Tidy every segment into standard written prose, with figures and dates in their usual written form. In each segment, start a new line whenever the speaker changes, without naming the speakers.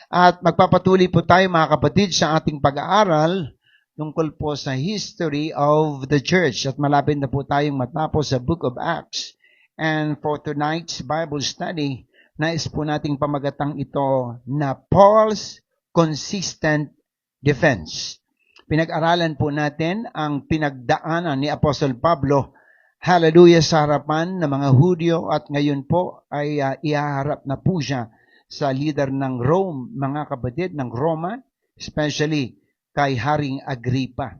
At magpapatuloy po tayo mga kapatid sa ating pag-aaral tungkol po sa history of the church. At malapit na po tayong matapos sa Book of Acts. And for tonight's Bible study, nais po nating pamagatang ito na Paul's consistent defense. Pinag-aralan po natin ang pinagdaanan ni Apostle Pablo, hallelujah, sa harapan ng mga Hudyo at ngayon po ay ihaharap na po siya sa leader ng Rome, mga kapatid, ng Roma, especially kay Haring Agripa.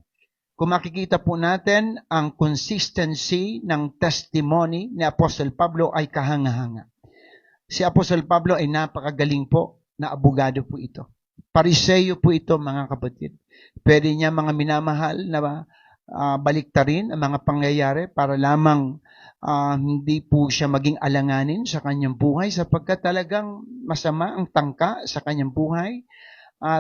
Kung makikita po natin, ang consistency ng testimony ni Apostle Pablo ay kahanga-hanga. Si Apostle Pablo ay napakagaling po na abogado po ito. Pariseyo po ito, mga kapatid. Pwede niya mga minamahal na baliktarin ang mga pangyayari para lamang hindi po siya maging alanganin sa kanyang buhay sapagkat talagang masama ang tangka sa kanyang buhay.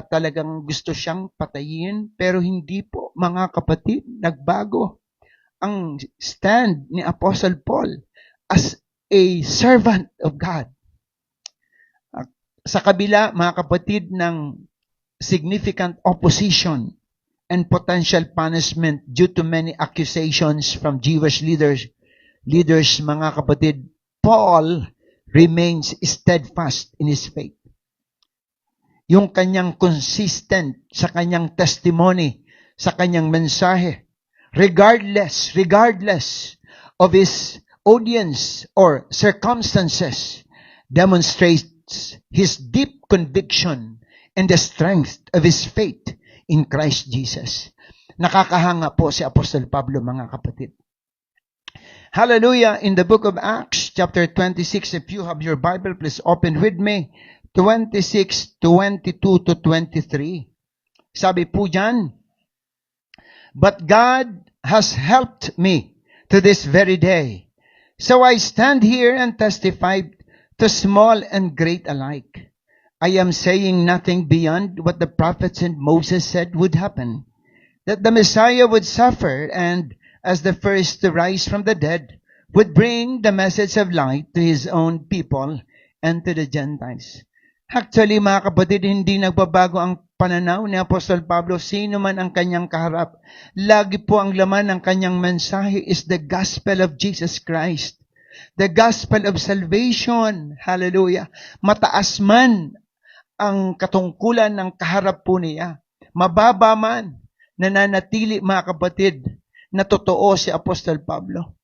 Talagang gusto siyang patayin pero hindi po, mga kapatid, nagbago ang stand ni Apostle Paul as a servant of God. Sa kabila, mga kapatid, ng significant opposition and potential punishment due to many accusations from Jewish leaders, mga kapatid, Paul remains steadfast in his faith. Yung kanyang consistent sa kanyang testimony, sa kanyang mensahe, regardless of his audience or circumstances, demonstrates his deep conviction and the strength of his faith in Christ Jesus. Nakakahanga po si Apostle Pablo, mga kapatid. Hallelujah! In the book of Acts, chapter 26, if you have your Bible, please open with me, 26, 22 to 23. Sabi po dyan, "But God has helped me to this very day. So I stand here and testify to small and great alike. I am saying nothing beyond what the prophets and Moses said would happen, that the Messiah would suffer and, as the first to rise from the dead, would bring the message of light to His own people and to the Gentiles." Actually, mga kapatid, hindi nagbabago ang pananaw ni Apostol Pablo. Sino man ang kanyang kaharap, lagi po ang laman ng kanyang mensahe is the gospel of Jesus Christ. The gospel of salvation. Hallelujah. Mataas man ang katungkulan ng kaharap po niya, mababa man, nananatili, mga kapatid, na totoo si Apostol Pablo.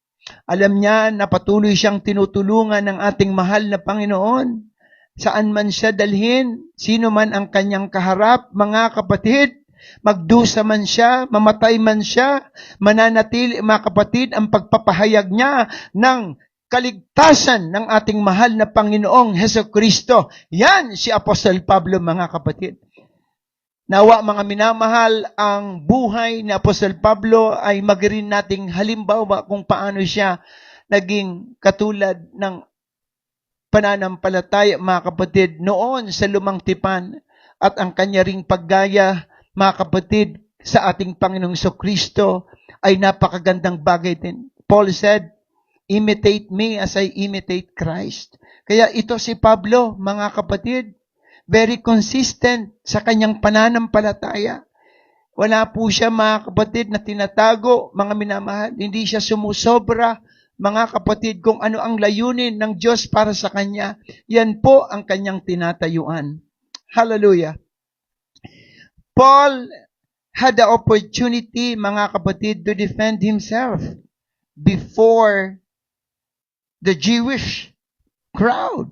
Alam niya na patuloy siyang tinutulungan ng ating mahal na Panginoon. Saan man siya dalhin, sino man ang kanyang kaharap, mga kapatid, magdusa man siya, mamatay man siya, mananatili, mga kapatid, ang pagpapahayag niya ng kaligtasan ng ating mahal na Panginoong Hesukristo. Yan si Apostol Pablo, mga kapatid. Nawa, mga minamahal, ang buhay ni Apostol Pablo ay maging nating halimbawa kung paano siya naging katulad ng pananampalataya, mga kapatid, noon sa lumang tipan at ang kanya ring paggaya, mga kapatid, sa ating Panginoong Hesukristo ay napakagandang bagay din. Paul said, "Imitate me as I imitate Christ." Kaya ito si Pablo, mga kapatid, very consistent sa kanyang pananampalataya. Wala po siya, mga kapatid, na tinatago, mga minamahal. Hindi siya sumusobra, mga kapatid, kung ano ang layunin ng Diyos para sa kanya. Yan po ang kanyang tinatayuan. Hallelujah. Paul had the opportunity, mga kapatid, to defend himself before the Jewish crowd,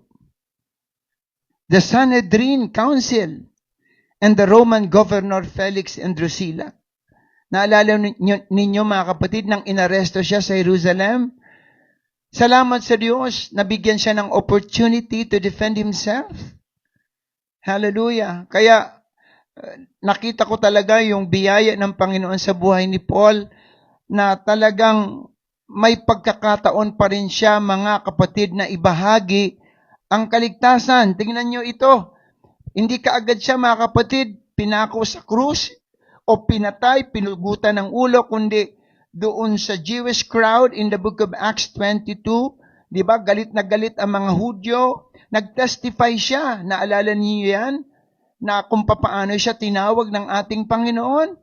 the Sanhedrin Council, and the Roman Governor Felix and Drusilla. Naalala ninyo, mga kapatid, nang inaresto siya sa Jerusalem, salamat sa Diyos, nabigyan siya ng opportunity to defend himself. Hallelujah. Kaya nakita ko talaga yung biyaya ng Panginoon sa buhay ni Paul na talagang may pagkakataon pa rin siya, mga kapatid, na ibahagi ang kaligtasan. Tingnan nyo ito. Hindi kaagad siya, mga kapatid, pinako sa krus o pinatay, pinugutan ng ulo, kundi doon sa Jewish crowd in the book of Acts 22, di ba, galit na galit ang mga Hudyo, nag-testify siya, naalala niyo yan? na kung papaano siya tinawag ng ating Panginoon.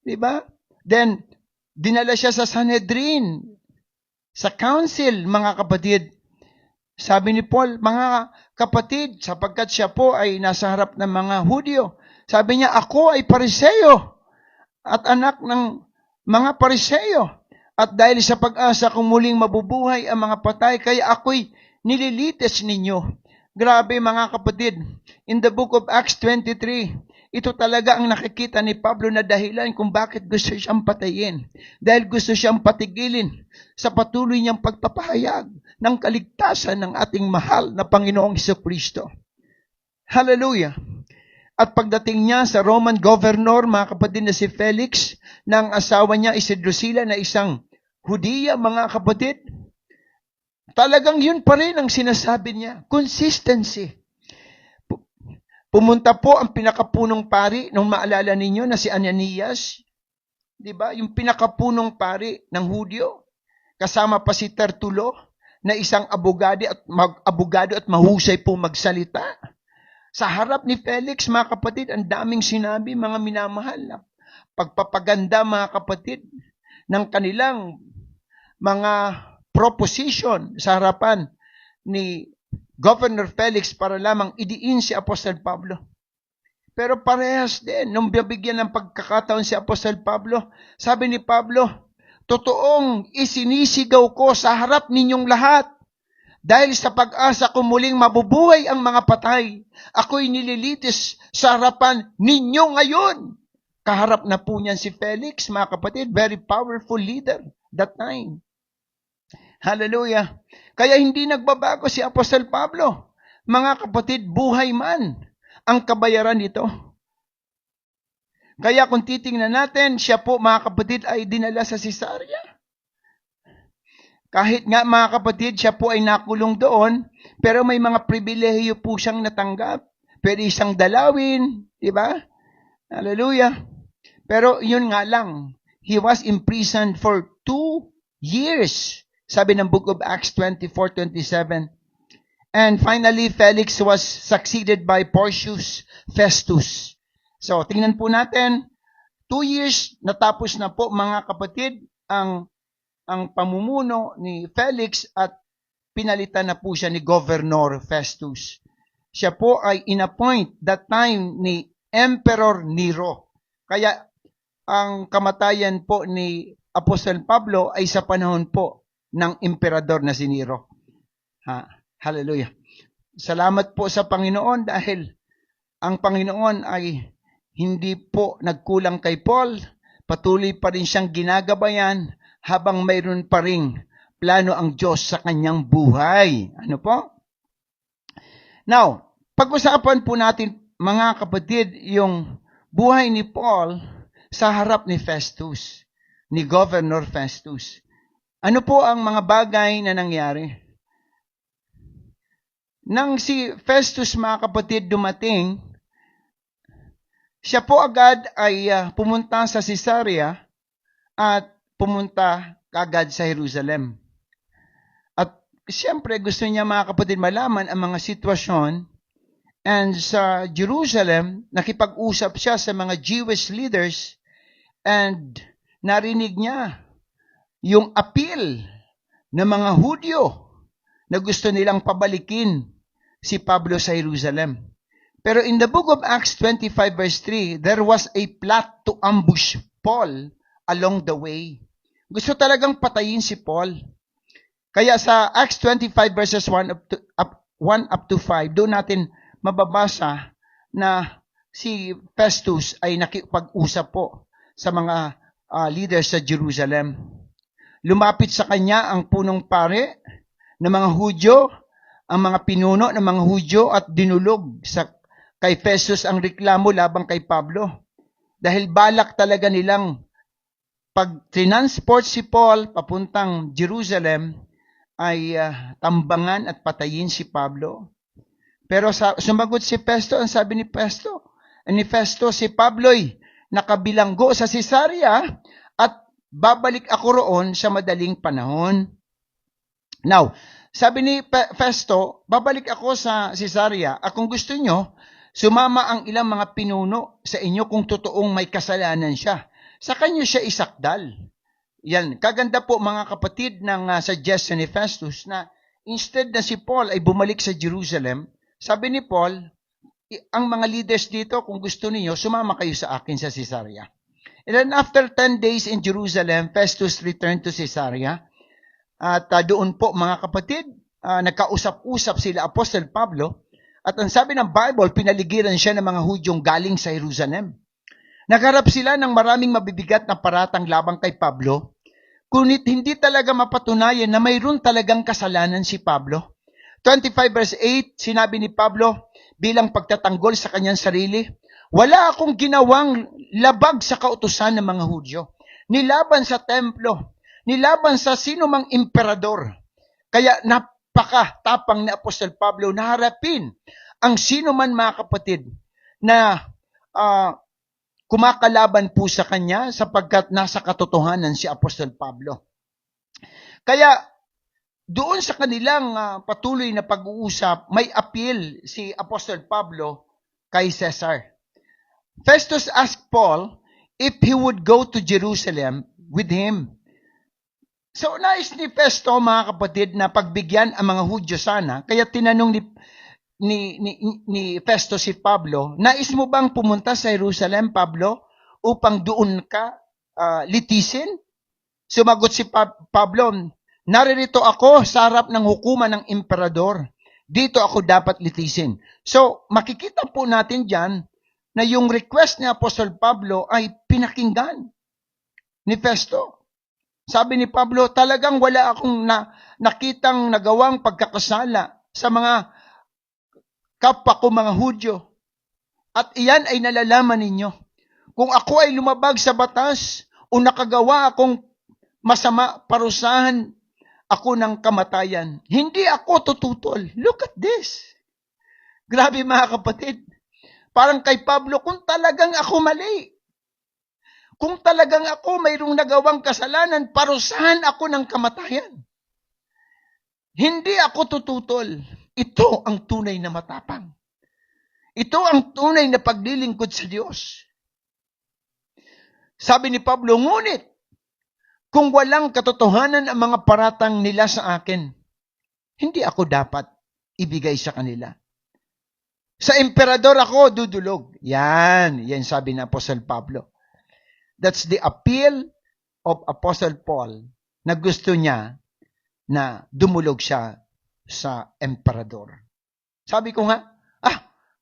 Diba? Then, dinala siya sa Sanhedrin, sa council, mga kapatid. Sabi ni Paul, mga kapatid, sapagkat siya po ay nasa harap ng mga Hudyo, sabi niya, ako ay Pariseo at anak ng mga Pariseo. At dahil sa pag-asa kung muling mabubuhay ang mga patay, kaya ako'y nililitis ninyo. Grabe mga kapatid, in the book of Acts 23, ito talaga ang nakikita ni Pablo na dahilan kung bakit gusto siyang patayin. Dahil gusto siyang patigilin sa patuloy niyang pagpapahayag ng kaligtasan ng ating mahal na Panginoong Jesucristo. Hallelujah! At pagdating niya sa Roman governor, mga kapatid, na si Felix, na ang asawa niya ay si Drusilla na isang Hudiya, mga kapatid, talagang yun pa rin ang sinasabi niya. Consistency. Pumunta po ang pinakapunong pari, nung maalala ninyo na si Ananias, di ba? Yung pinakapunong pari ng Hudyo, kasama pa si Tertulo, na isang abogado at mahusay po magsalita. Sa harap ni Felix, mga kapatid, ang daming sinabi, mga minamahal na pagpapaganda, mga kapatid, ng kanilang mga proposition sa harapan ni Governor Felix para lamang idiin si Apostol Pablo. Pero parehas din, nung bibigyan ng pagkakataon si Apostol Pablo, sabi ni Pablo, totoong isinisigaw ko sa harap ninyong lahat. Dahil sa pag-asa ko muling mabubuhay ang mga patay, ako'y nililitis sa harapan ninyo ngayon. Kaharap na po niyan si Felix, mga kapatid, very powerful leader that time. Hallelujah. Kaya hindi nagbabago si Apostol Pablo. Mga kapatid, buhay man ang kabayaran nito. Kaya kung titingnan natin, siya po, mga kapatid, ay dinala sa Cesarea. Kahit nga, mga kapatid, siya po ay nakulong doon, pero may mga pribilehiyo po siyang natanggap. Pwede isang dalawin, di ba? Hallelujah. Pero yun nga lang, he was imprisoned for 2 years. Sabi ng book of Acts 24:27. And finally, Felix was succeeded by Porcius Festus. So, tingnan po natin, 2 years natapos na po, mga kapatid, ang pamumuno ni Felix at pinalitan na po siya ni Governor Festus. Siya po ay inappoint that time ni Emperor Nero. Kaya ang kamatayan po ni Apostol Pablo ay sa panahon po ng emperador na si Nero. Hallelujah. Salamat po sa Panginoon dahil ang Panginoon ay hindi po nagkulang kay Paul. Patuloy pa rin siyang ginagabayan habang mayroon pa ring plano ang Diyos sa kanyang buhay. Ano po? Now, pag-usapan po natin, mga kapatid, yung buhay ni Paul sa harap ni Festus, ni Governor Festus. Ano po ang mga bagay na nangyari? Nang si Festus, mga kapatid, dumating, siya po agad ay pumunta sa Caesarea at pumunta agad sa Jerusalem. At siyempre gusto niya, mga kapatid, malaman ang mga sitwasyon. And sa Jerusalem, nakipag-usap siya sa mga Jewish leaders and narinig niya yung appeal ng mga Hudyo na gusto nilang pabalikin si Pablo sa Jerusalem. Pero in the book of Acts 25 verse 3, there was a plot to ambush Paul along the way. Gusto talagang patayin si Paul. Kaya sa Acts 25 verses 1 up to 5, doon natin mababasa na si Festus ay nakipag-usap po sa mga leaders sa Jerusalem. Lumapit sa kanya ang punong pare ng mga Hudyo, ang mga pinuno ng mga Hudyo at dinulog kay Festus ang reklamo labang kay Pablo. Dahil balak talaga nilang pag-transport si Paul papuntang Jerusalem ay tambangan at patayin si Pablo. Pero sumagot si Festo, ang sabi ni Festo, si Pablo'y nakabilanggo sa Cesarea at babalik ako roon sa madaling panahon. Now, sabi ni Festo, babalik ako sa Cesarea at kung gusto nyo, Sumama ang ilang mga pinuno sa inyo kung totoong may kasalanan siya. Sa kanyo siya isakdal. Yan. Kaganda po mga kapatid ng suggestion ni Festus na instead na si Paul ay bumalik sa Jerusalem, sabi ni Paul, ang mga leaders dito, kung gusto niyo, sumama kayo sa akin sa Caesarea. And then after 10 days in Jerusalem, Festus returned to Caesarea. At doon po mga kapatid, nagkausap-usap sila Apostle Pablo. At ang sabi ng Bible, pinaligiran siya ng mga Hudyong galing sa Jerusalem. Nagharap sila ng maraming mabibigat na paratang labang kay Pablo, kunit hindi talaga mapatunayan na mayroon talagang kasalanan si Pablo. 25 verse 8, sinabi ni Pablo bilang pagtatanggol sa kanyang sarili, wala akong ginawang labag sa kautusan ng mga Hudyo. Nilaban sa templo, nilaban sa sino mang emperador. Kaya napaka-tapang ni Apostol Pablo na harapin ang sino man mga kapatid na kumakalaban po sa kanya sapagkat nasa katotohanan si Apostol Pablo. Kaya doon sa kanilang patuloy na pag-uusap, may appeal si Apostol Pablo kay Caesar. Festus asked Paul if he would go to Jerusalem with him. So nais ni Festo mga kapatid na pagbigyan ang mga Hudyo sana, kaya tinanong ni Festo si Pablo, nais mo bang pumunta sa Jerusalem, Pablo, upang doon ka litisin? Sumagot si Pablo, naririto ako sa harap ng hukuman ng emperador. Dito ako dapat litisin. So, makikita po natin dyan na yung request ni Apostol Pablo ay pinakinggan ni Festo. Sabi ni Pablo, talagang wala akong nakitang nagawang pagkakasala sa mga kapwa ko mga Hudyo. At iyan ay nalalaman ninyo. Kung ako ay lumabag sa batas o nakagawa akong masama, parusahan ako ng kamatayan, hindi ako tututol. Look at this. Grabe mga kapatid. Parang kay Pablo, kung talagang ako mali, kung talagang ako mayroong nagawang kasalanan, parusahan ako ng kamatayan. Hindi ako tututol. Ito ang tunay na matapang. Ito ang tunay na paglilingkod sa Diyos. Sabi ni Pablo, ngunit, kung walang katotohanan ang mga paratang nila sa akin, hindi ako dapat ibigay sa kanila. Sa emperador ako dudulog. Yan sabi ni Apostle Pablo. That's the appeal of Apostle Paul na gusto niya na dumulog siya sa emperador. Sabi ko nga,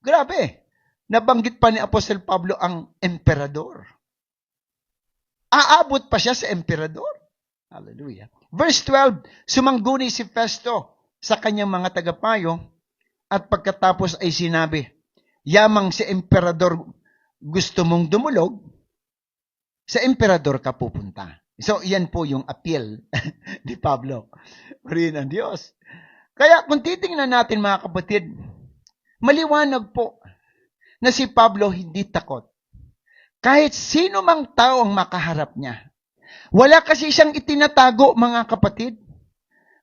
grabe, nabanggit pa ni Apostle Pablo ang emperador. Aabot pa siya sa emperador. Hallelujah. Verse 12, sumangguni si Festo sa kanyang mga tagapayo at pagkatapos ay sinabi, yamang si emperador gusto mong dumulog, sa emperador ka pupunta. So, yan po yung appeal ni Pablo. Purihin ang Diyos. Kaya kung titingnan natin mga kapatid, maliwanag po na si Pablo hindi takot. Kahit sino mang tao ang makaharap niya. Wala kasi siyang itinatago mga kapatid.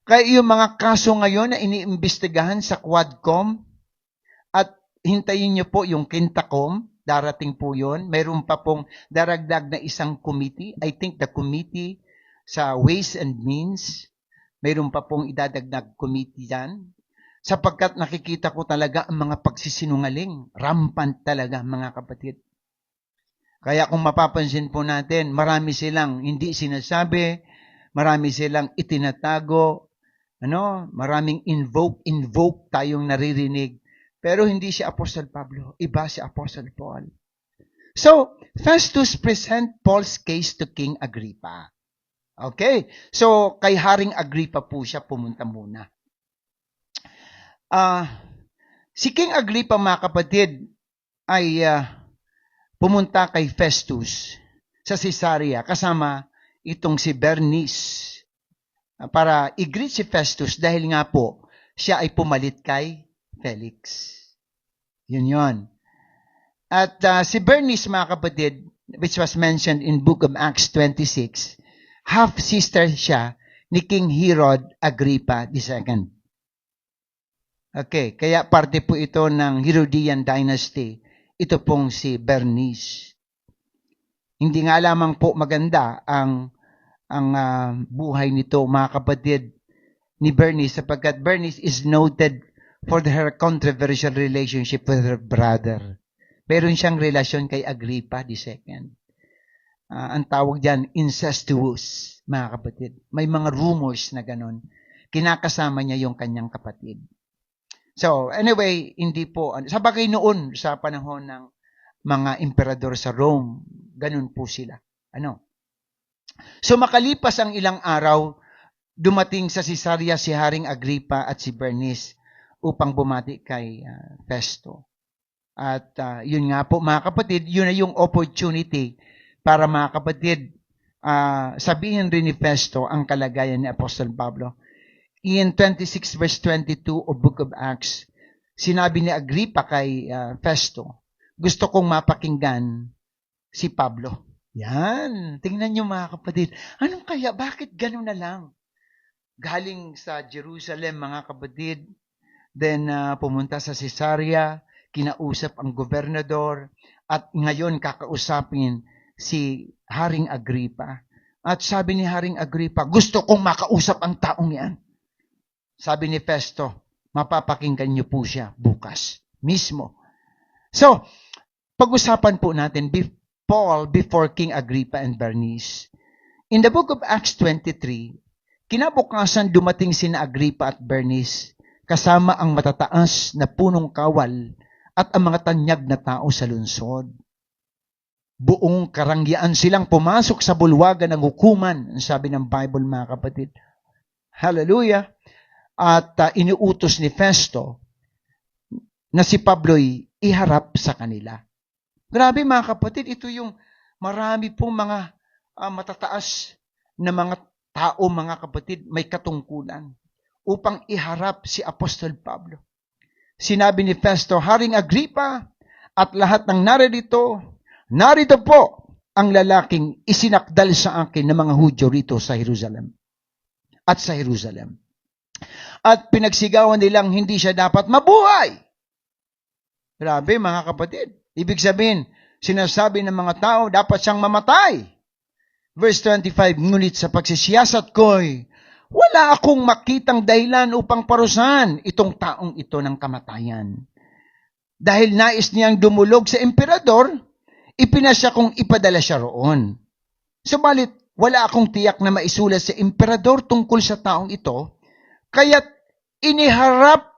Kaya yung mga kaso ngayon na iniimbestigahan sa Quadcom at hintayin niyo po yung Quintacom, darating po yun. Mayroon pa pong daragdag na isang committee. I think the committee sa Ways and Means, mayroon pa pong idadagdag committee yan. Sapagkat nakikita ko talaga ang mga pagsisinungaling. Rampant talaga mga kapatid. Kaya kung mapapansin po natin, marami silang hindi sinasabi, marami silang itinatago, maraming invoke tayong naririnig. Pero hindi si Apostle Pablo, iba si Apostle Paul. So, Festus present Paul's case to King Agrippa. Okay? So, kay Haring Agrippa po siya pumunta muna. Si King Agrippa, mga kapatid, ay pumunta kay Festus sa Caesarea kasama itong si Bernice para i-greet si Festus dahil nga po siya ay pumalit kay Felix. Yun. At si Bernice, mga kapatid, which was mentioned in Book of Acts 26, half-sister siya ni King Herod Agrippa II. Okay, kaya parte po ito ng Herodian dynasty. Ito pong si Bernice. Hindi nga lamang po maganda ang buhay nito, mga kapatid, ni Bernice, sapagkat Bernice is noted for her controversial relationship with her brother. Meron siyang relasyon kay Agrippa II. Ang tawag diyan, incestuous, mga kapatid. May mga rumors na ganon. Kinakasama niya yung kanyang kapatid. So, anyway, hindi po, sa bagay noon, sa panahon ng mga emperador sa Rome, ganun po sila. So, makalipas ang ilang araw, dumating sa Caesarea si Haring Agrippa at si Bernice upang bumati kay Festo. At yun nga po, mga kapatid, yun na yung opportunity para, mga kapatid, sabihin rin ni Festo ang kalagayan ni Apostol Pablo. In 26 verse 22 of Book of Acts, sinabi ni Agrippa kay Festo, gusto kong mapakinggan si Pablo. Yan. Tingnan niyo, mga kapatid. Anong kaya? Bakit gano'n na lang? Galing sa Jerusalem, mga kapatid. Then pumunta sa Caesarea, kinausap ang gobernador, at ngayon kakausapin si Haring Agrippa. At sabi ni Haring Agrippa, gusto kong makausap ang taong yan. Sabi ni Festo, mapapakinggan niyo po siya bukas mismo. So, pag-usapan po natin Paul before King Agrippa and Bernice. In the book of Acts 23, kinabukasan dumating sina Agrippa at Bernice kasama ang matataas na punong kawal at ang mga tanyag na tao sa lungsod. Buong karangyaan silang pumasok sa bulwagan ng hukuman, sabi ng Bible, mga kapatid. Hallelujah! At iniutos ni Festo na si Pablo'y iharap sa kanila. Grabe, mga kapatid, ito yung marami pong mga matataas na mga tao, mga kapatid, may katungkulan upang iharap si Apostol Pablo. Sinabi ni Festo, Haring Agrippa at lahat ng narito po ang lalaking isinakdal sa akin ng mga Hudyo rito sa Jerusalem. At sa Jerusalem. At pinagsigawan nilang hindi siya dapat mabuhay. Grabe, mga kapatid. Ibig sabihin, sinasabi ng mga tao, dapat siyang mamatay. Verse 25, ngunit sa pagsisiyasat ko'y, wala akong makitang dahilan upang parusahan itong taong ito ng kamatayan. Dahil nais niyang dumulog sa emperador, ipinasya kong ipadala siya roon. Subalit, wala akong tiyak na maisulat sa emperador tungkol sa taong ito, kaya't iniharap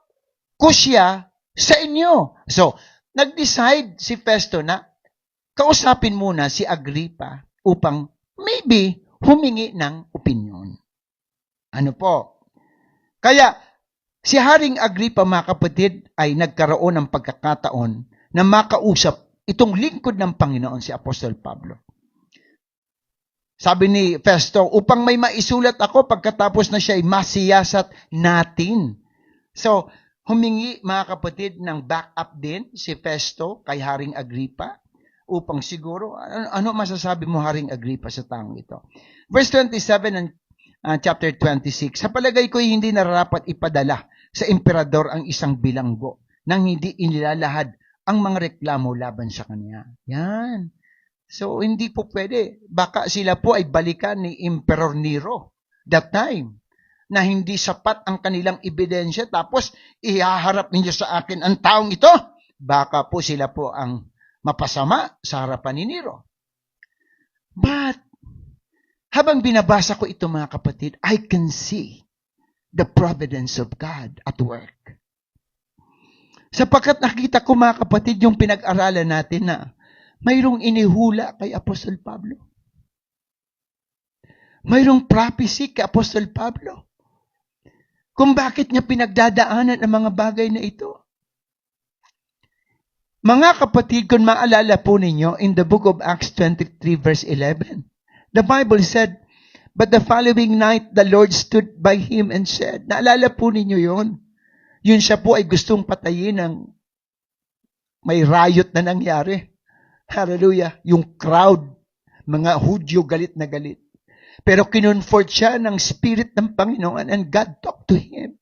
ko siya sa inyo. So, nag-decide si Festo na kausapin muna si Agrippa upang maybe humingi ng opinion. Ano po? Kaya, si Haring Agrippa, mga kapatid, ay nagkaroon ng pagkakataon na makausap itong lingkod ng Panginoon, si Apostol Pablo. Sabi ni Festo, upang may maisulat ako pagkatapos na siya ay masiyasat natin. So, humingi, mga kapatid, ng backup din si Festo kay Haring Agrippa upang siguro, ano masasabi mo, Haring Agrippa, sa taong ito? Verse 27 and chapter 26, sa palagay ko hindi nararapat ipadala sa emperador ang isang bilanggo nang hindi inilalahad ang mga reklamo laban sa kanya. Yan. So, hindi po pwede. Baka sila po ay balikan ni Emperor Nero that time na hindi sapat ang kanilang ebidensya tapos ihaharap ninyo sa akin ang taong ito. Baka po sila po ang mapasama sa harapan ni Nero. But, habang binabasa ko ito, mga kapatid, I can see the providence of God at work. Sapagkat nakita ko, mga kapatid, yung pinag-aralan natin na mayroong inihula kay Apostol Pablo. Mayroong prophecy kay Apostol Pablo. Kung bakit niya pinagdadaanan ang mga bagay na ito. Mga kapatid, kung maalala po ninyo, in the book of Acts 23 verse 11, the Bible said, but the following night, the Lord stood by him and said, naalala po ninyo yon? Yun siya po ay gustong patayin ng may riot na nangyari. Hallelujah. Yung crowd, mga Hudyo, galit na galit. Pero kinonfort siya ng Spirit ng Panginoon and God talked to him.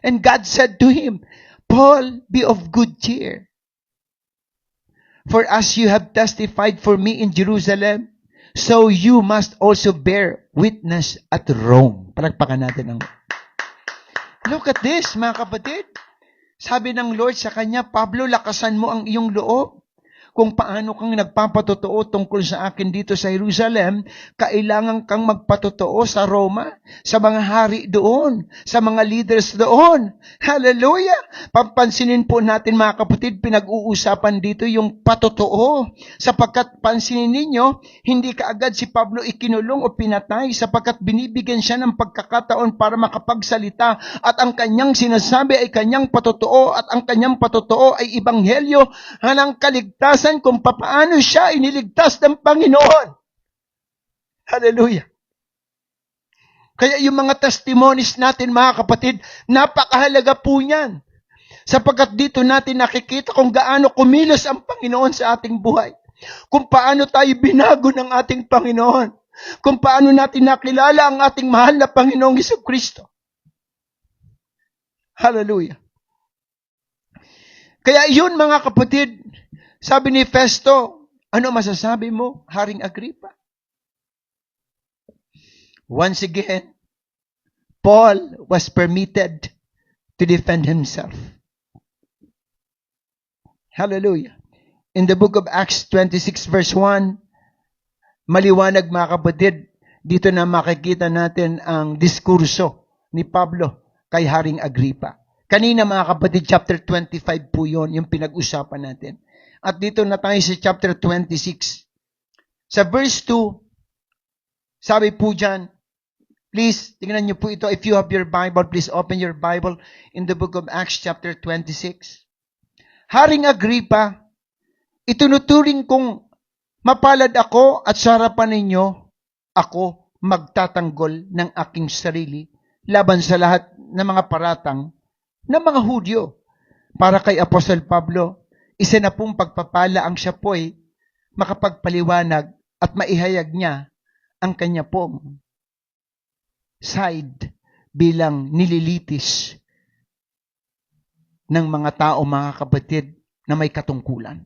And God said to him, Paul, be of good cheer. For as you have testified for me in Jerusalem, so you must also bear witness at Rome. Palagpakan natin ang... Look at this, mga kapatid. Sabi ng Lord sa kanya, Pablo, lakasan mo ang iyong loob. Kung paano kang nagpapatotoo tungkol sa akin dito sa Jerusalem, kailangan kang magpatotoo sa Roma, sa mga hari doon, sa mga leaders doon. Hallelujah! Papansinin po natin mga kapatid, pinag-uusapan dito yung patotoo. Sapagkat pansinin ninyo, hindi kaagad si Pablo ikinulong o pinatay sapagkat binibigyan siya ng pagkakataon para makapagsalita at ang kanyang sinasabi ay kanyang patotoo at ang kanyang patotoo ay ebanghelyo ng kaligtasan kung paano siya iniligtas ng Panginoon. Hallelujah. Kaya yung mga testimonies natin, mga kapatid, napakahalaga po niyan. Sapagkat dito natin nakikita kung gaano kumilos ang Panginoon sa ating buhay. Kung paano tayo binago ng ating Panginoon. Kung paano natin nakilala ang ating mahal na Panginoong Jesucristo. Hallelujah. Kaya yun, mga kapatid, sabi ni Festo, ano masasabi mo, Haring Agrippa? Once again, Paul was permitted to defend himself. Hallelujah. In the book of Acts 26 verse 1, maliwanag mga kapatid, dito na makikita natin ang diskurso ni Pablo kay Haring Agrippa. Kanina mga kapatid, chapter 25 po yun, yung pinag-usapan natin. At dito na tayo sa chapter 26. Sa verse 2, sabi po dyan, please, tingnan niyo po ito. If you have your Bible, please open your Bible in the book of Acts chapter 26. Haring Agrippa, itunuturing kong mapalad ako at sa harapan ninyo, ako magtatanggol ng aking sarili laban sa lahat ng mga paratang ng mga Hudyo. Para kay Apostol Pablo, isa na pong pagpapala ang siya po'y makapagpaliwanag at maihayag niya ang kanya pong side bilang nililitis ng mga tao, mga kapatid, na may katungkulan.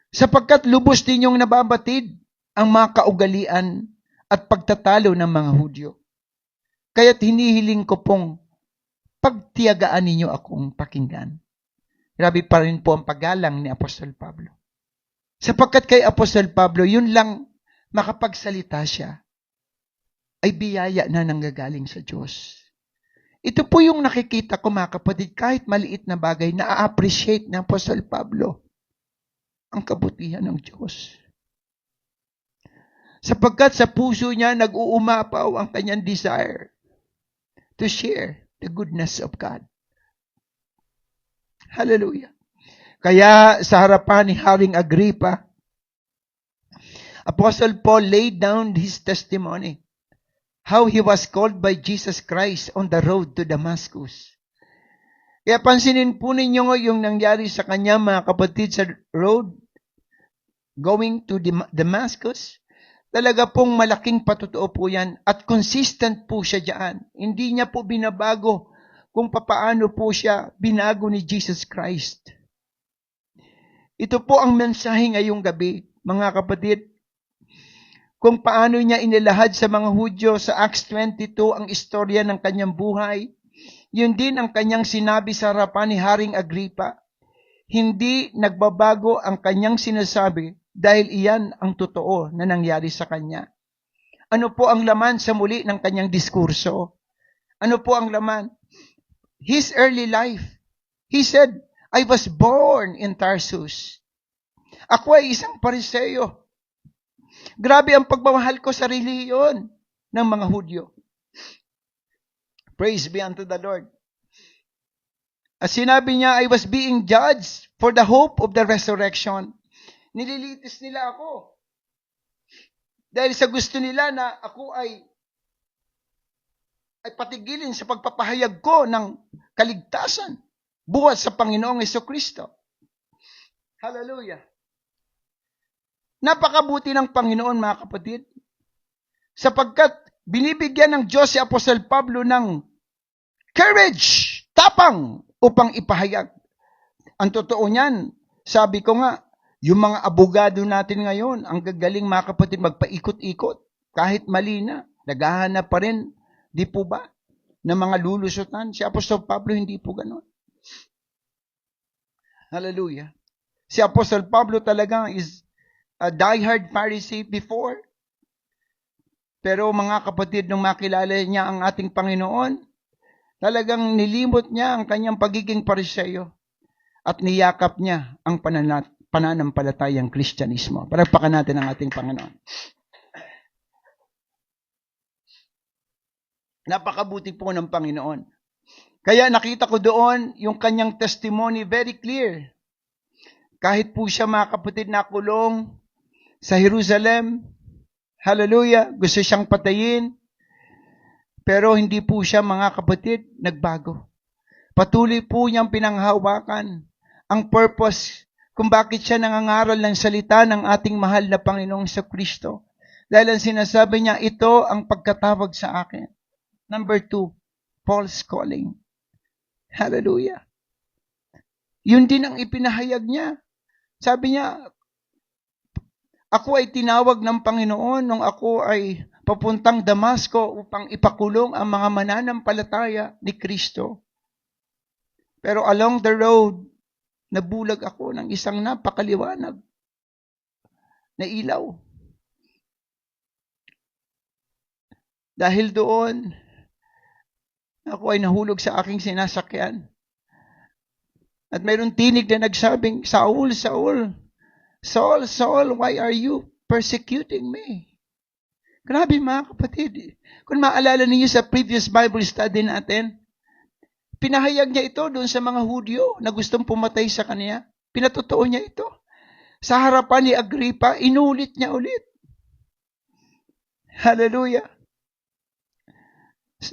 Sapagkat lubos ninyong nababatid ang mga kaugalian at pagtatalo ng mga Hudyo. Kaya't hinihiling ko pong pagtiyagaan ninyo akong pakinggan. Grabe pa rin po ang paggalang ni Apostol Pablo. Sapagkat kay Apostol Pablo, yun lang makapagsalita siya, ay biyaya na nanggagaling sa Diyos. Ito po yung nakikita ko mga kapatid, kahit maliit na bagay, na-appreciate ni Apostol Pablo ang kabutihan ng Diyos. Sapagkat sa puso niya, nag-uumapaw ang kanyang desire to share the goodness of God. Hallelujah. Kaya sa harapan ni Haring Agrippa, Apostle Paul laid down his testimony, how he was called by Jesus Christ on the road to Damascus. Kaya pansinin po ninyo yung nangyari sa kanya, mga kapatid, sa road going to Damascus. Talaga pong malaking patotoo po yan at consistent po siya dyan. Hindi niya po binabago kung papaano po siya binago ni Jesus Christ. Ito po ang mensahe ngayong gabi, mga kapatid, kung paano niya inilahad sa mga Hudyo sa Acts 22 ang istorya ng kanyang buhay. Yun din ang kanyang sinabi sa harapan ni Haring Agrippa. Hindi nagbabago ang kanyang sinasabi dahil iyan ang totoo na nangyari sa kanya. Ano po ang laman sa muli ng kanyang diskurso? Ano po ang laman? His early life. He said, I was born in Tarsus. Ako ay isang Pariseo. Grabe ang pagmamahal ko sa reliyon ng mga Hudyo. Praise be unto the Lord. As sinabi niya, I was being judged for the hope of the resurrection. Nililitis nila ako. Dahil sa gusto nila na ako ay patigilin sa pagpapahayag ko ng kaligtasan buhat sa Panginoong Jesucristo. Hallelujah. Napakabuti ng Panginoon, mga kapatid, sapagkat binibigyan ng Diyos si Apostol Pablo ng courage tapang upang ipahayag. Ang totoo niyan, sabi ko nga, yung mga abogado natin ngayon, ang gagaling mga kapatid, magpaikot-ikot. Kahit mali na, naghahanap pa rin, di po ba, ng mga lulusutan. Si Apostol Pablo hindi po ganun. Hallelujah. Si Apostol Pablo talaga is a diehard Pharisee before. Pero mga kapatid, nung makilala niya ang ating Panginoon, talagang nilimot niya ang kanyang pagiging Pariseyo at niyakap niya ang pananampalatayang Kristyanismo. Palagpakan natin ang ating Panginoon. Napakabuti po ng Panginoon. Kaya nakita ko doon yung kanyang testimony very clear. Kahit po siya mga kapatid nakulong sa Jerusalem, hallelujah, gusto siyang patayin, pero hindi po siya mga kapatid nagbago. Patuloy po niyang pinanghawakan ang purpose kung bakit siya nangangaral ng salita ng ating mahal na Panginoong Kristo. Dahil ang sinasabi niya, ito ang pagkatawag sa akin. Number 2, Paul's calling. Hallelujah. Yun din ang ipinahayag niya. Sabi niya, ako ay tinawag ng Panginoon nung ako ay papuntang Damasco upang ipakulong ang mga mananampalataya ni Kristo. Pero along the road, nabulag ako ng isang napakaliwanag na ilaw. Dahil doon, ako ay nahulog sa aking sinasakyan. At mayroong tinig na nagsabing, Saul, Saul, Saul, Saul, why are you persecuting me? Grabe mga kapatid. Kung maalala niyo sa previous Bible study natin, pinahayag niya ito doon sa mga Hudyo na gustong pumatay sa kanya. Pinatotoo niya ito. Sa harapan ni Agrippa, inulit niya ulit. Hallelujah.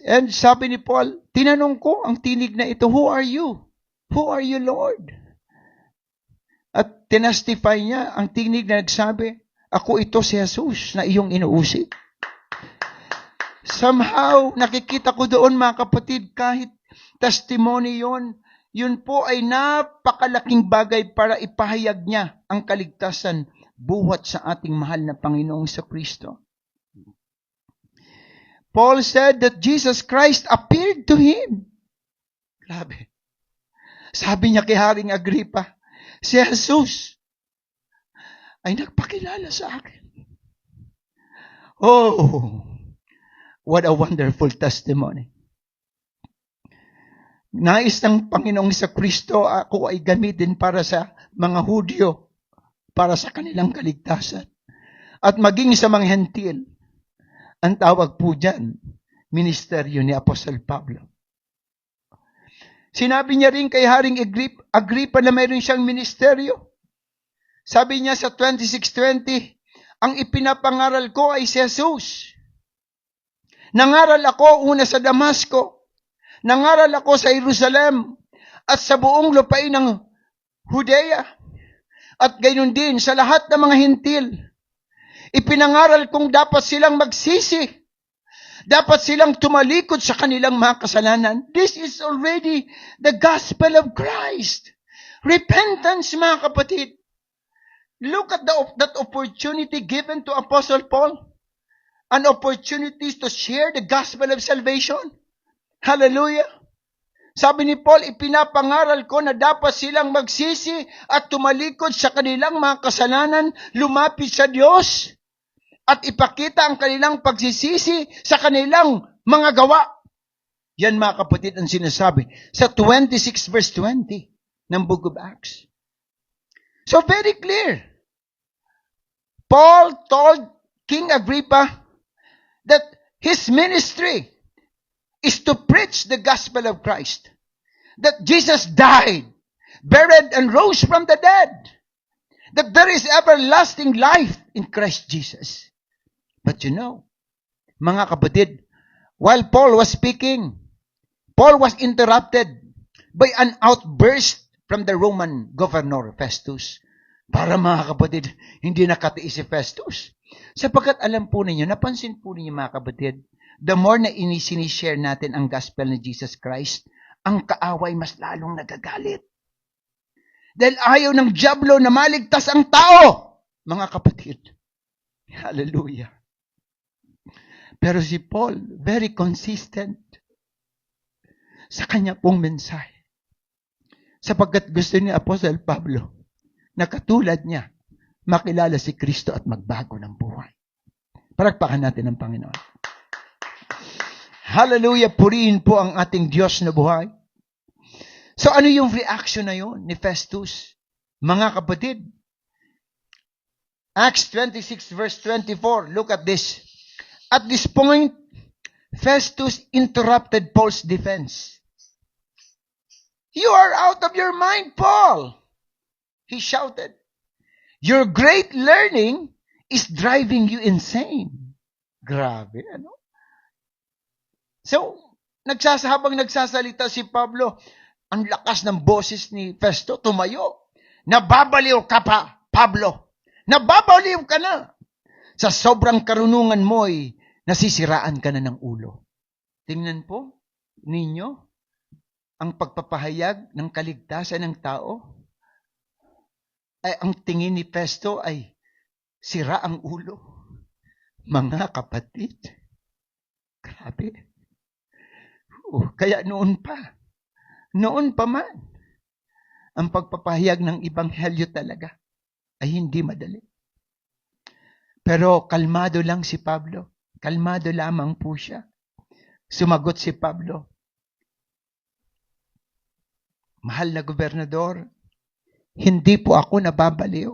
And sabi ni Paul, tinanong ko ang tinig na ito, who are you? Who are you, Lord? At tinastify niya ang tinig na nagsabi, ako ito si Jesus na iyong inuusig. Somehow, nakikita ko doon mga kapatid, kahit testimony yun po ay napakalaking bagay para ipahayag niya ang kaligtasan buhat sa ating mahal na Panginoong Kristo. Paul said that Jesus Christ appeared to him. Grabe. Sabi niya kay Haring Agrippa, si Jesus ay nagpakilala sa akin. Oh, what a wonderful testimony. Nais ng Panginoong Kristo ako ay gamitin para sa mga Hudyo, para sa kanilang kaligtasan. At maging sa mga Hentil. Ang tawag po dyan, ministeryo ni Apostol Pablo. Sinabi niya rin kay Haring Agrippa na mayroon siyang ministeryo. Sabi niya sa 26:20, ang ipinapangaral ko ay si Jesus. Nangaral ako una sa Damasco. Nangaral ako sa Jerusalem at sa buong lupain ng Judea. At gayon din sa lahat ng mga Hentil. Ipinangaral kong dapat silang magsisi. Dapat silang tumalikod sa kanilang mga kasalanan. This is already the gospel of Christ. Repentance, mga kapatid. Look at that opportunity given to Apostle Paul. An opportunity to share the gospel of salvation. Hallelujah. Sabi ni Paul, ipinapangaral ko na dapat silang magsisi at tumalikod sa kanilang mga kasalanan, lumapit sa Diyos, at ipakita ang kanilang pagsisisi sa kanilang mga gawa. Yan mga kapatid ang sinasabi sa 26 verse 20 ng Book of Acts. So very clear. Paul told King Agrippa that his ministry is to preach the gospel of Christ. That Jesus died, buried, and rose from the dead. That there is everlasting life in Christ Jesus. But you know, mga kapatid, while Paul was speaking, Paul was interrupted by an outburst from the Roman governor, Festus. Para mga kapatid, hindi nakatiis si Festus. Sapagkat alam po ninyo, napansin po ninyo mga kapatid, the more na sinishare natin ang gospel ni Jesus Christ, ang kaaway mas lalong nagagalit. Dahil ayaw ng dyablo na maligtas ang tao, mga kapatid. Hallelujah. Pero si Paul, very consistent sa kanya pong mensahe. Sapagkat gusto ni Apostle Pablo na katulad niya, makilala si Kristo at magbago ng buhay. Palakpakan natin ang Panginoon. Hallelujah, purihin po ang ating Diyos na buhay. So ano yung reaction na yun ni Festus? Mga kapatid, Acts 26 verse 24, look at this. At this point, Festus interrupted Paul's defense. You are out of your mind, Paul, he shouted. Your great learning is driving you insane. Grabe, ano? So, habang nagsasalita si Pablo, ang lakas ng boses ni Festo, tumayo. Nababaliw ka pa, Pablo. Nababaliw ka na. Sa sobrang karunungan mo'y nasisiraan ka na ng ulo. Tingnan po ninyo ang pagpapahayag ng kaligtasan ng tao. Ay, ang tingin ni Festo ay sira ang ulo. Mga kapatid, grabe. Kaya noon pa man, ang pagpapahayag ng Ebanghelyo talaga ay hindi madali. Pero kalmado lang si Pablo. Kalmado lamang po siya. Sumagot si Pablo, mahal na gobernador, hindi po ako nababaliw.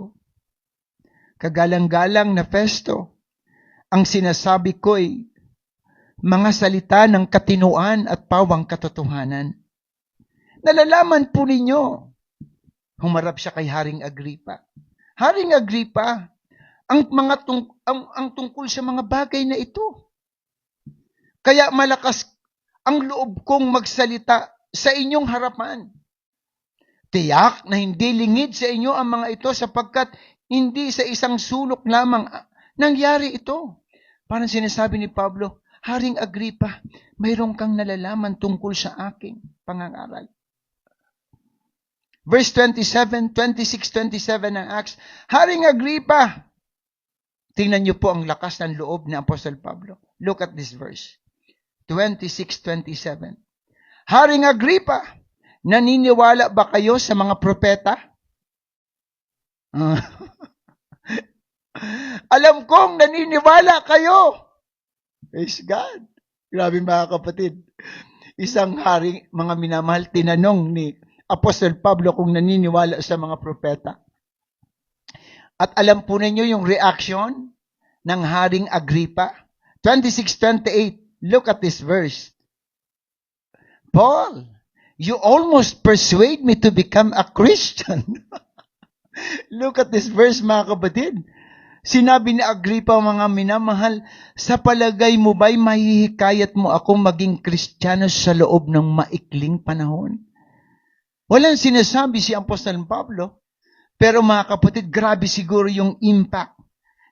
Kagalang-galang na Festo, ang sinasabi ko'y mga salita ng katinuan at pawang katotohanan. Nalalaman po ninyo, humarap siya kay Haring Agripa. Haring Agripa, ang tungkol sa mga bagay na ito. Kaya malakas ang loob kong magsalita sa inyong harapan. Tiyak na hindi lingid sa inyo ang mga ito sapagkat hindi sa isang sulok lamang nangyari ito. Parang sinasabi ni Pablo, Haring Agripa, mayroon kang nalalaman tungkol sa aking pangangaral. Verse 26, 27 ng Acts, Haring Agripa, tingnan niyo po ang lakas ng loob ni Apostle Pablo. Look at this verse. 26-27. Haring Agripa, naniniwala ba kayo sa mga propeta? Alam kong naniniwala kayo. Praise God. Grabe mga kapatid. Isang hari, mga minamahal, tinanong ni Apostle Pablo kung naniniwala sa mga propeta. At alam po ninyo yung reaction ng Haring Agripa. 26-28. Look at this verse. Paul, you almost persuade me to become a Christian. Look at this verse mga kapatid. Sinabi ni Agripa, mga minamahal, sa palagay mo ba'y mahihikayat mo akong maging Kristiyano sa loob ng maikling panahon? Walang sinasabi si Apostol Pablo, pero mga kapatid, grabe siguro yung impact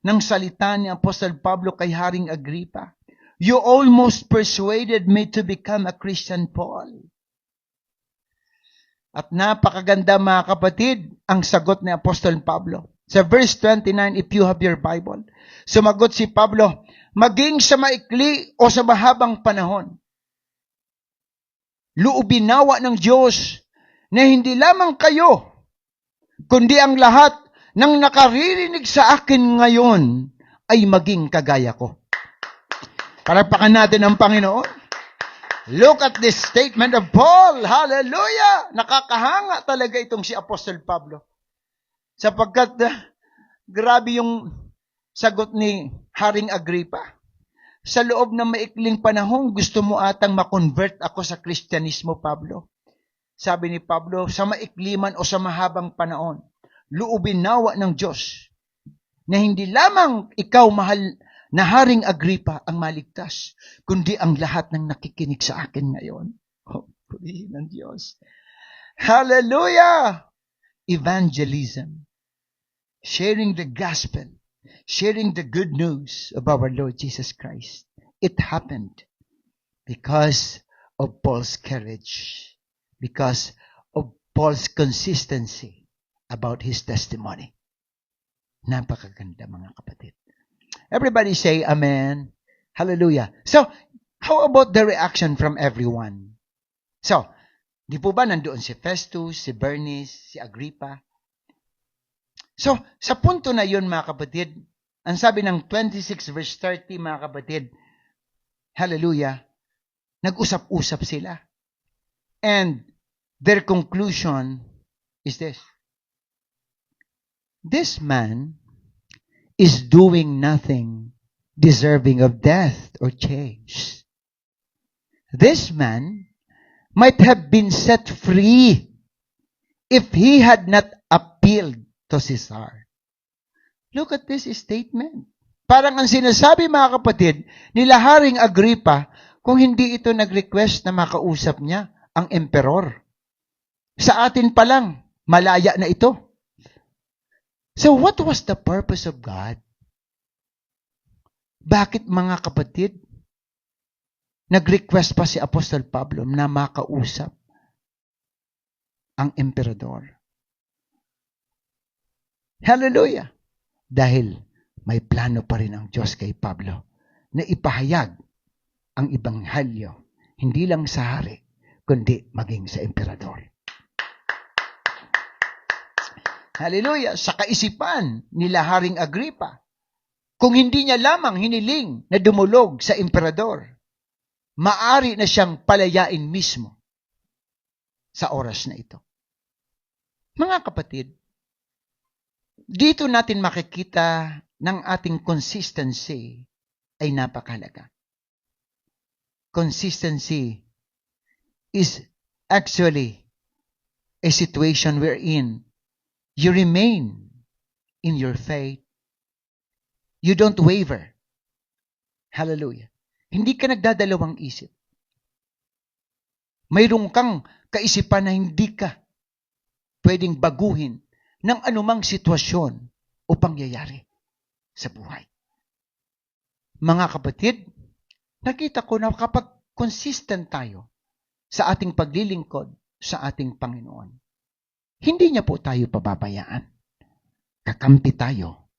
ng salita ni Apostol Pablo kay Haring Agripa. You almost persuaded me to become a Christian, Paul. At napakaganda mga kapatid, ang sagot ni Apostol Pablo. Sa verse 29, if you have your Bible, sumagot si Pablo, maging sa maikli o sa mahabang panahon, loobin nawa ng Diyos na hindi lamang kayo, kundi ang lahat ng nakaririnig sa akin ngayon ay maging kagaya ko. Palakpakan natin ang Panginoon. Look at this statement of Paul. Hallelujah! Nakakahanga talaga itong si Apostle Pablo. Sapagkat grabe yung sagot ni Haring Agripa. Sa loob ng maikling panahon, gusto mo atang makonvert ako sa Kristyanismo, Pablo. Sabi ni Pablo, sa maikli man o sa mahabang panahon, loobin nawa ng Diyos na hindi lamang ikaw, mahal na Haring Agripa, ang maligtas, kundi ang lahat ng nakikinig sa akin ngayon. Oh, purihin ng Diyos. Hallelujah! Evangelism. Sharing the gospel. Sharing the good news of our Lord Jesus Christ. It happened because of Paul's courage. because of Paul's consistency about his testimony. Napakaganda, mga kapatid. Everybody say amen. Hallelujah. So, how about the reaction from everyone? So, di po ba nandoon si Festus, si Bernice, si Agrippa? So, sa punto na yun, mga kapatid, ang sabi ng 26 verse 30, mga kapatid, hallelujah, nag-usap-usap sila. And their conclusion is this. This man is doing nothing deserving of death or change. This man might have been set free if he had not appealed to Caesar. Look at this statement. Parang ang sinasabi, mga kapatid, nila Haring Agrippa, kung hindi ito nag-request na makausap niya ang emperor. Sa atin pa lang, malaya na ito. So what was the purpose of God? Bakit, mga kapatid, nag-request pa si Apostol Pablo na makausap ang emperador? Hallelujah! Dahil may plano pa rin ang Diyos kay Pablo na ipahayag ang ebanghelyo, hindi lang sa hari, kundi maging sa emperador. Hallelujah! Sa kaisipan nila Haring Agrippa, kung hindi niya lamang hiniling na dumulog sa emperador, maari na siyang palayain mismo sa oras na ito. Mga kapatid, dito natin makikita ng ating consistency ay napakahalaga. Consistency is actually a situation wherein you remain in your faith. You don't waver. Hallelujah. Hindi ka nagdadalawang isip. Mayroon kang kaisipan na hindi ka pwedeng baguhin ng anumang sitwasyon o pangyayari sa buhay. Mga kapatid, nakita ko na kapag consistent tayo sa ating paglilingkod sa ating Panginoon, hindi niya po tayo pababayaan. Kakampi tayo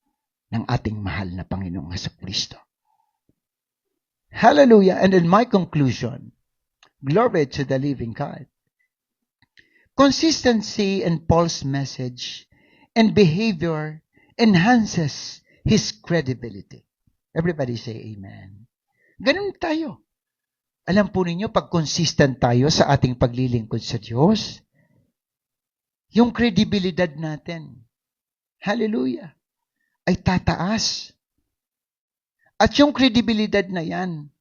ng ating mahal na Panginoong Jesucristo. Hallelujah. And in my conclusion, glory to the living God. Consistency in Paul's message and behavior enhances his credibility. Everybody say amen. Ganun tayo. Alam po ninyo, pag consistent tayo sa ating paglilingkod sa Diyos, yung kredibilidad natin, hallelujah, ay tataas. At yung kredibilidad na yan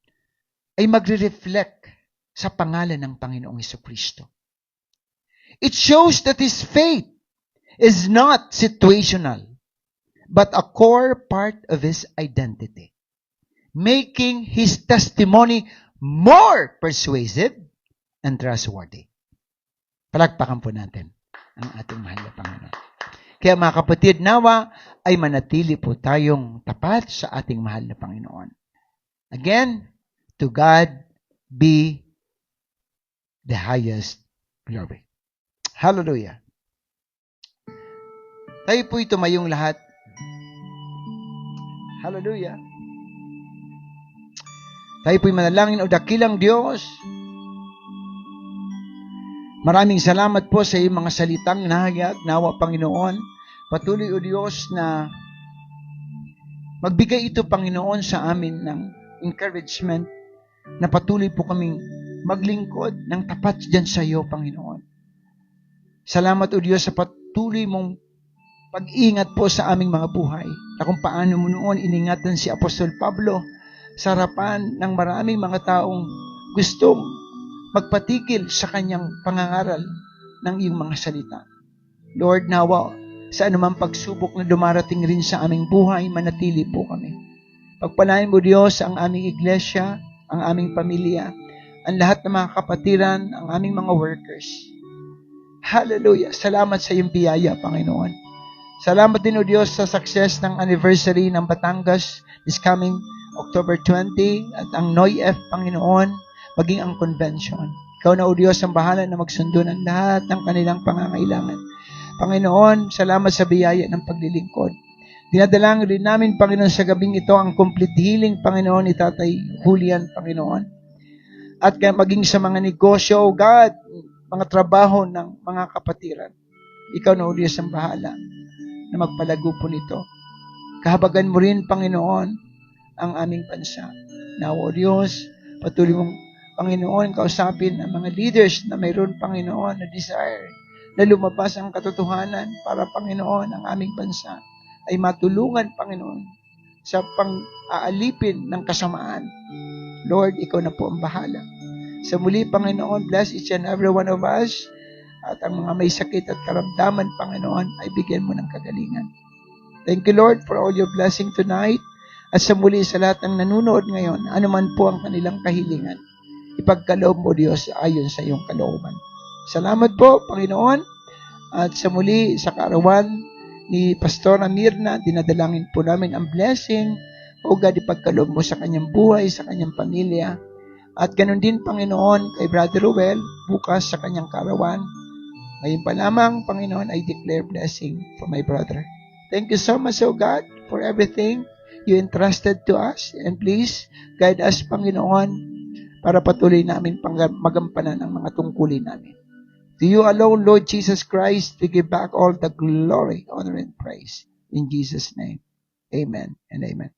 ay magre-reflect sa pangalan ng Panginoong Jesucristo. It shows that his faith is not situational, but a core part of his identity, making his testimony more persuasive and trustworthy. Palagpakan po natin ang ating mahal na Panginoon. Kaya mga kapatid, nawa ay manatili po tayong tapat sa ating mahal na Panginoon. Again, to God be the highest glory. Hallelujah. Tayo po'y tumayong lahat. Hallelujah. Tayo po'y manalangin o dakilang Diyos. Maraming salamat po sa iyong mga salitang nahayag, nawa Panginoon. Patuloy o Diyos na magbigay ito, Panginoon, sa amin ng encouragement na patuloy po kaming maglingkod ng tapat dyan sa iyo, Panginoon. Salamat o Diyos sa patuloy mong pag-ingat po sa aming mga buhay na kung paano mo noon iningatan si Apostol Pablo sa harapan ng maraming mga taong gustong magpatigil sa kanyang pangangaral ng iyong mga salita. Lord, nawa, sa anumang pagsubok na dumarating rin sa aming buhay, manatili po kami. Pagpalain mo, Diyos, ang aming iglesia, ang aming pamilya, ang lahat ng mga kapatiran, ang aming mga workers. Hallelujah! Salamat sa iyong biyaya, Panginoon. Salamat din, O Diyos, sa success ng anniversary ng Batangas this coming October 20 at ang NOIF, Panginoon, maging ang convention. Ikaw na, O Diyos, ang bahala na magsundo ng lahat ng kanilang pangangailangan. Panginoon, salamat sa biyaya ng paglilingkod. Dinadalangin rin namin, Panginoon, sa gabing ito ang complete healing, Panginoon, ni Tatay Julian, Panginoon. At kaya maging sa mga negosyo, O God, mga trabaho ng mga kapatiran. Ikaw na, O Diyos, ang bahala na magpalago po nito. Kahabagan mo rin, Panginoon, ang aming bansa. Now, O Diyos, patuloy mong, Panginoon, kausapin ang mga leaders na mayroon, Panginoon, na desire na lumabas ang katotohanan para, Panginoon, ang aming bansa ay matulungan, Panginoon, sa pang-aalipin ng kasamaan. Lord, ikaw na po ang bahala. Sa muli, Panginoon, bless each and every one of us. At ang mga may sakit at karamdaman, Panginoon, ay bigyan mo ng kagalingan. Thank you, Lord, for all your blessing tonight. At sa muli, sa lahat ng nanonood ngayon, anuman po ang kanilang kahilingan, ipagkaloob mo, Diyos, ayon sa iyong kalooban. Salamat po, Panginoon. At sa muli, sa kaarawan ni Pastora Mirna, dinadalangin po namin ang blessing. O God, ipagkaloob mo sa kanyang buhay, sa kanyang pamilya. At ganun din, Panginoon, kay Brother Ruel, bukas sa kanyang kaarawan. Ngayon pa lamang, Panginoon, I declare blessing for my brother. Thank you so much, O God, for everything you entrusted to us. And please, guide us, Panginoon, para patuloy namin magampanan ang mga tungkulin namin. To you alone, Lord Jesus Christ, we give back all the glory, honor, and praise. In Jesus' name, amen and amen.